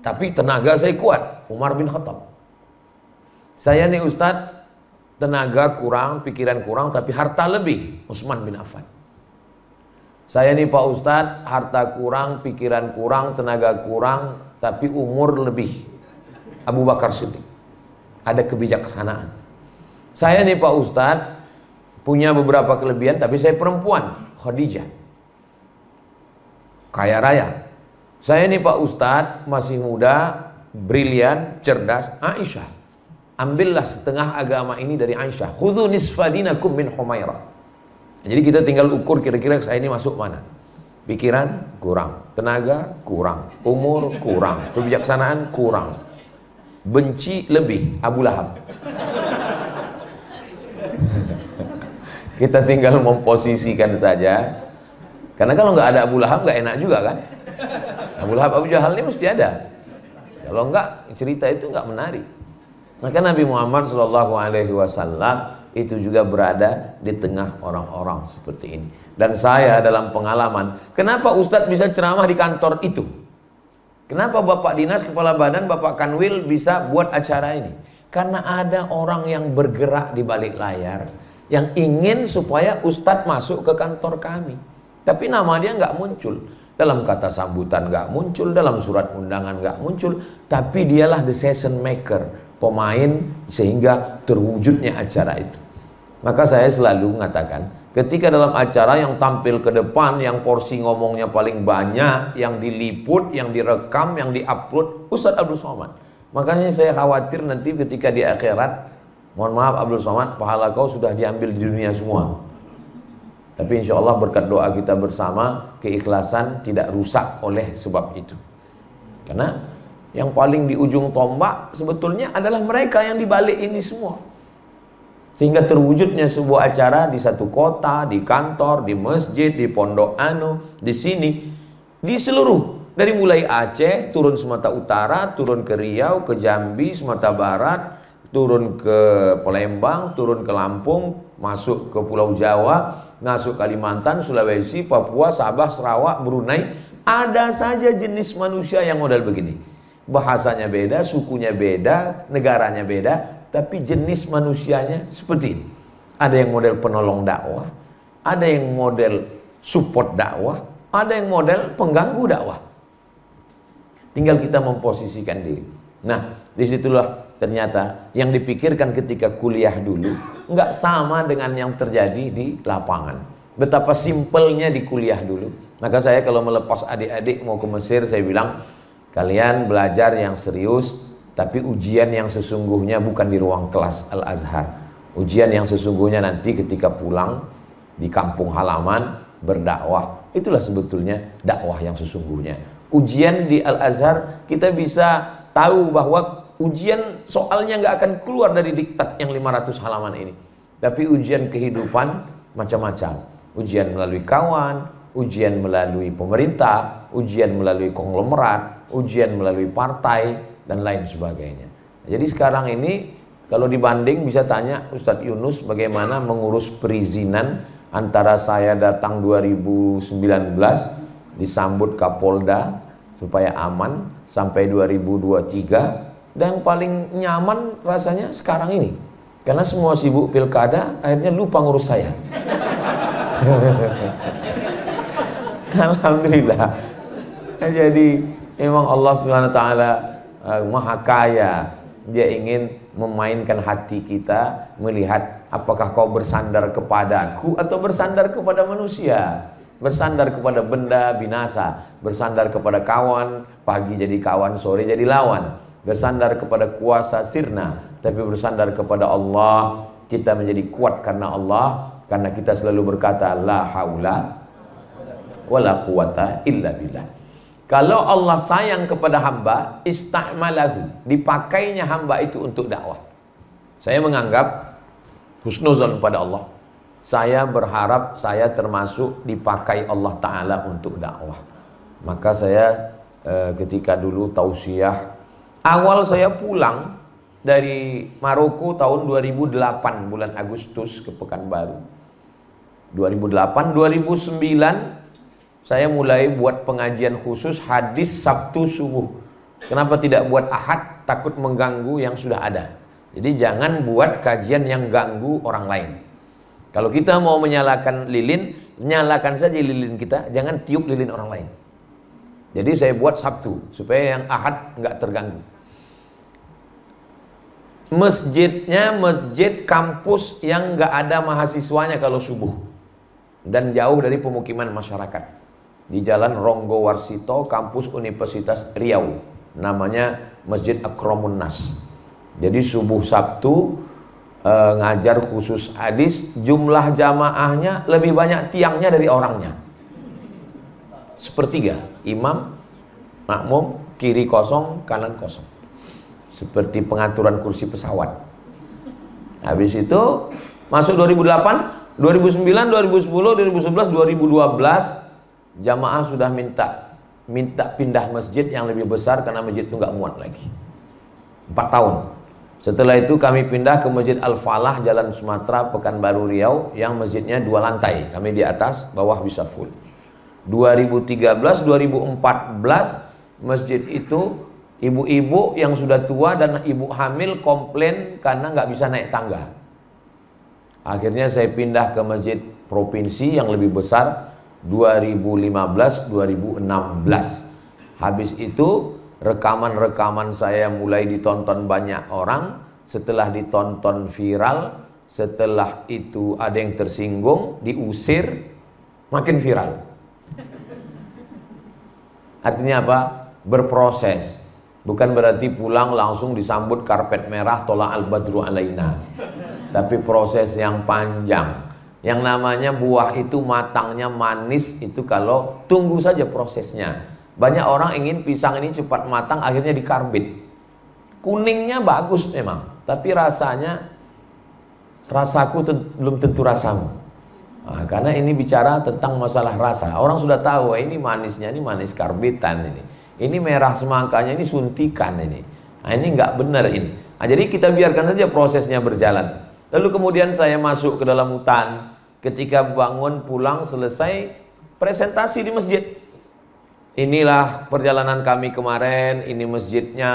tapi tenaga saya kuat, Umar bin Khattab. Saya nih Ustadz, tenaga kurang, pikiran kurang, tapi harta lebih, Utsman bin Affan. Saya nih Pak Ustadz, harta kurang, pikiran kurang, tenaga kurang, tapi umur lebih, Abu Bakar Siddiq. Ada kebijaksanaan. Saya nih Pak Ustadz, punya beberapa kelebihan, tapi saya perempuan, Khadijah. Kaya raya. Saya nih Pak Ustadz, masih muda, brilian, cerdas, Aisyah. Ambillah setengah agama ini dari Aisyah. Khudhu nisfa dinakum min Humairah. Jadi kita tinggal ukur kira-kira saya ini masuk mana. Pikiran kurang, tenaga kurang, umur kurang, kebijaksanaan kurang, benci lebih, Abu Lahab. Kita tinggal memposisikan saja. Karena kalau nggak ada Abu Lahab nggak enak juga kan. Abu Lahab, Abu Jahal ini mesti ada. Kalau enggak, cerita itu nggak menarik. Maka Nabi Muhammad SAW itu juga berada di tengah orang-orang seperti ini. Dan saya dalam pengalaman, kenapa Ustadz bisa ceramah di kantor itu? Kenapa Bapak Dinas, Kepala Badan, Bapak Kanwil bisa buat acara ini? Karena ada orang yang bergerak di balik layar, yang ingin supaya Ustadz masuk ke kantor kami. Tapi nama dia nggak muncul. Dalam kata sambutan nggak muncul, dalam surat undangan nggak muncul. Tapi dialah the session maker, pemain sehingga terwujudnya acara itu. Maka saya selalu mengatakan, ketika dalam acara yang tampil ke depan, yang porsi ngomongnya paling banyak, yang diliput, yang direkam, yang diupload, Ustadz Abdul Somad. Makanya saya khawatir nanti ketika di akhirat, mohon maaf Abdul Somad, pahala kau sudah diambil di dunia semua. Tapi insya Allah berkat doa kita bersama, keikhlasan tidak rusak oleh sebab itu. Karena yang paling di ujung tombak sebetulnya adalah mereka yang dibalik ini semua. Sehingga terwujudnya sebuah acara di satu kota, di kantor, di masjid, di pondok anu, di sini, di seluruh. Dari mulai Aceh, turun Sumatera Utara, turun ke Riau, ke Jambi, Sumatera Barat, turun ke Palembang, turun ke Lampung, masuk ke Pulau Jawa, masuk Kalimantan, Sulawesi, Papua, Sabah, Sarawak, Brunei. Ada saja jenis manusia yang model begini. Bahasanya beda, sukunya beda, negaranya beda, tapi jenis manusianya seperti ini. Ada yang model penolong dakwah, ada yang model support dakwah, ada yang model pengganggu dakwah. Tinggal kita memposisikan diri. Nah, disitulah ternyata yang dipikirkan ketika kuliah dulu nggak sama dengan yang terjadi di lapangan. Betapa simpelnya di kuliah dulu. Maka saya kalau melepas adik-adik mau ke Mesir, saya bilang, kalian belajar yang serius, tapi ujian yang sesungguhnya bukan di ruang kelas Al-Azhar. Ujian yang sesungguhnya nanti ketika pulang di kampung halaman berdakwah. Itulah sebetulnya dakwah yang sesungguhnya. Ujian di Al-Azhar kita bisa tahu bahwa ujian soalnya nggak akan keluar dari diktat yang 500 halaman ini. Tapi ujian kehidupan macam-macam. Ujian melalui kawan, ujian melalui pemerintah, ujian melalui konglomerat, ujian melalui partai, dan lain sebagainya. Jadi sekarang ini kalau dibanding bisa tanya Ustadz Yunus bagaimana mengurus perizinan antara saya datang 2019 disambut Kapolda supaya aman sampai 2023, dan paling nyaman rasanya sekarang ini karena semua sibuk pilkada akhirnya lupa ngurus saya. Alhamdulillah. Jadi memang Allah Subhanahu wa taala Maha Kaya. Dia ingin memainkan hati kita, melihat apakah kau bersandar kepadaku atau bersandar kepada manusia. Bersandar kepada benda binasa, bersandar kepada kawan, pagi jadi kawan, sore jadi lawan. Bersandar kepada kuasa sirna, tapi bersandar kepada Allah, kita menjadi kuat karena Allah, karena kita selalu berkata la haula wala quwata illa billah. Kalau Allah sayang kepada hamba, ista'malahu, dipakainya hamba itu untuk dakwah. Saya menganggap husnuzon pada Allah. Saya berharap saya termasuk dipakai Allah Ta'ala untuk dakwah. Maka saya ketika dulu tausiah, awal saya pulang dari Maroko tahun 2008 bulan Agustus ke Pekanbaru. 2008, 2009 saya mulai buat pengajian khusus hadis Sabtu subuh. Kenapa tidak buat ahad? Takut mengganggu yang sudah ada. Jadi jangan buat kajian yang ganggu orang lain. Kalau kita mau menyalakan lilin, nyalakan saja lilin kita, jangan tiup lilin orang lain. Jadi saya buat Sabtu supaya yang ahad nggak terganggu. Masjidnya masjid kampus yang nggak ada mahasiswanya kalau subuh dan jauh dari pemukiman masyarakat, di Jalan Ronggo Warsito, kampus Universitas Riau, namanya Masjid Akramun Nas. Jadi subuh Sabtu ngajar khusus hadis, jumlah jamaahnya lebih banyak tiangnya dari orangnya. Sepertiga, imam, makmum, kiri kosong, kanan kosong. Seperti pengaturan kursi pesawat. Habis itu masuk 2008, 2009, 2010, 2011, 2012 jamaah sudah minta pindah masjid yang lebih besar karena masjid itu nggak muat lagi. 4 tahun. Setelah itu kami pindah ke Masjid Al-Falah, Jalan Sumatera, Pekanbaru Riau, yang masjidnya 2 lantai. Kami di atas, bawah bisa full. 2013, 2014 masjid itu ibu-ibu yang sudah tua dan ibu hamil komplain karena nggak bisa naik tangga. Akhirnya saya pindah ke masjid provinsi yang lebih besar 2015-2016. Habis itu rekaman-rekaman saya mulai ditonton banyak orang. Setelah ditonton viral, setelah itu ada yang tersinggung, diusir, makin viral. Artinya apa? Berproses. Bukan berarti pulang langsung disambut karpet merah tola al-badru alaina. Tapi proses yang panjang. Yang namanya buah itu matangnya manis itu kalau tunggu saja prosesnya. Banyak orang ingin pisang ini cepat matang, akhirnya dikarbit. Kuningnya bagus memang, tapi rasanya, rasaku belum tentu rasamu. Nah, karena ini bicara tentang masalah rasa. Orang sudah tahu ini manisnya, ini manis karbitan ini. Ini merah semangkanya, ini suntikan ini. Nah, ini nggak benar ini. Nah, jadi kita biarkan saja prosesnya berjalan. Lalu kemudian saya masuk ke dalam hutan. Ketika bangun pulang selesai presentasi di masjid. Inilah perjalanan kami kemarin. Ini masjidnya,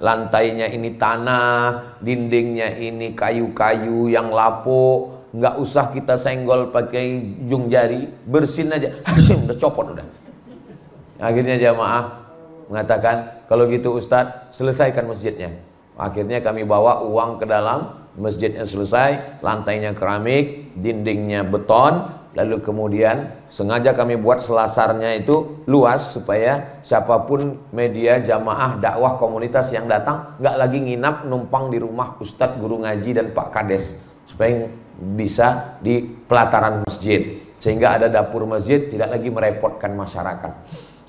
lantainya ini tanah, dindingnya ini kayu-kayu yang lapuk. Nggak usah kita senggol pakai ujung jari, bersin aja. Hasim, udah copot udah. Akhirnya jamaah mengatakan, kalau gitu Ustadz, selesaikan masjidnya. Akhirnya kami bawa uang ke dalam, masjidnya selesai, lantainya keramik, dindingnya beton, lalu kemudian sengaja kami buat selasarnya itu luas supaya siapapun media, jamaah, dakwah, komunitas yang datang nggak lagi nginap numpang di rumah Ustadz, guru ngaji dan Pak Kades, supaya bisa di pelataran masjid, sehingga ada dapur masjid, tidak lagi merepotkan masyarakat.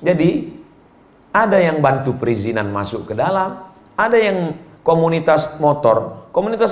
Jadi ada yang bantu perizinan masuk ke dalam, ada yang komunitas motor, komunitas